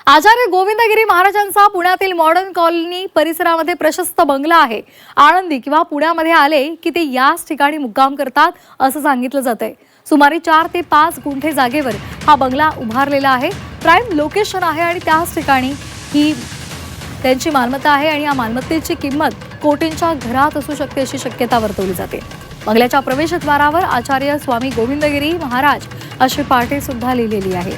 आचार्य गोविंदगिरी महाराजांचा पुण्यातील modern colony परिसरामध्ये प्रशस्त बंगला आहे। आळंदी किंवा पुण्यामध्ये आले की ते याच ठिकाणी मुक्काम करतात असं सांगितलं जातंय। सुमारे 4 ते 5 गुंठे जागेवर हा बंगला उभारलेला आहे। प्राइम लोकेशन आहे आणि त्याच ठिकाणी ही त्यांची मालमत्ता आहे आणि या मालमत्तेची किंमत कोटींच्या घरात असू शकते अशी शक्यता वर्तवली जाते। बंगल्याच्या प्रवेशद्वारावर आचार्य स्वामी गोविंदगिरी महाराज अशी पाटी सुद्धा लिहिलेली आहे।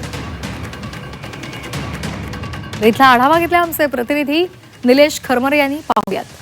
इथला आढावा घेतला आमचे प्रतिनिधी निलेश खरमरे यांनी। पाहूयात।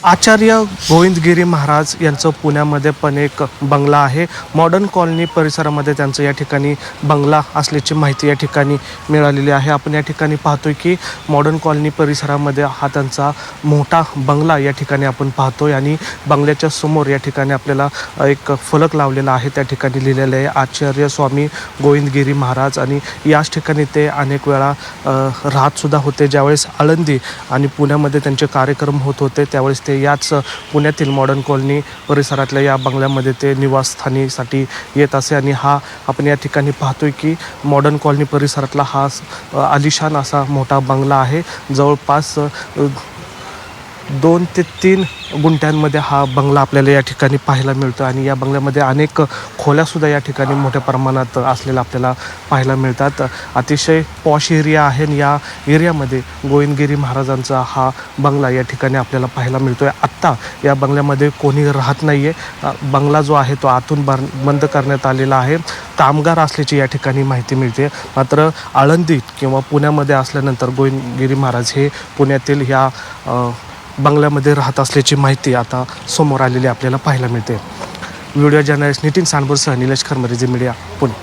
आचार्य गोविंदगिरी महाराज यांचं पुण्यामध्ये पण एक बंगला आहे। मॉडर्न कॉलनी परिसरामध्ये त्यांचं या ठिकाणी बंगला असल्याची माहिती या ठिकाणी मिळालेली आहे। आपण या ठिकाणी पाहतोय की मॉडर्न कॉलनी परिसरामध्ये हा त्यांचा मोठा बंगला या ठिकाणी आपण पाहतोय आणि बंगल्याच्या समोर या ठिकाणी आपल्याला एक फलक लावलेला आहे। त्या ठिकाणी लिहिलेलं आहे आचार्य स्वामी गोविंदगिरी महाराज आणि याच ठिकाणी ते अनेक वेळा राहत सुद्धा होते। ज्यावेळेस आळंदी आणि पुण्यामध्ये त्यांचे कार्यक्रम होत होते त्यावेळेस याच पुण्यातील मॉडर्न कॉलनी परिसरातल्या या बंगल्यामध्ये ते निवासस्थानीसाठी येत असे आणि हा आपण या ठिकाणी पाहतोय की मॉडर्न कॉलनी परिसरातला हा आलिशान असा मोठा बंगला आहे। जवळपास 2 ते 3 गुंठ्यांमध्ये हा बंगला आपल्याला या ठिकाणी पाहायला मिळतो आणि या बंगल्यामध्ये अनेक खोल्यासुद्धा या ठिकाणी मोठ्या प्रमाणात असलेला आपल्याला पाहायला मिळतात। अतिशय पॉश एरिया आहे आणि या एरियामध्ये गोविंदगिरी महाराजांचा हा बंगला या ठिकाणी आपल्याला पाहायला मिळतो आहे। आत्ता या बंगल्यामध्ये कोणी राहत नाही आहे। बंगला जो आहे तो आतून बंद करण्यात आलेला आहे। कामगार असल्याची या ठिकाणी माहिती मिळते। मात्र आळंदीत किंवा पुण्यामध्ये असल्यानंतर गोविंदगिरी महाराज हे पुण्यातील ह्या बंगल्यामध्ये राहत असल्याची माहिती आता समोर आलेली आपल्याला पाहायला मिळते। व्हिडिओ जर्नलिस्ट नितीन सांबरसह निलेश खरमरे, झी मीडिया, पुणे।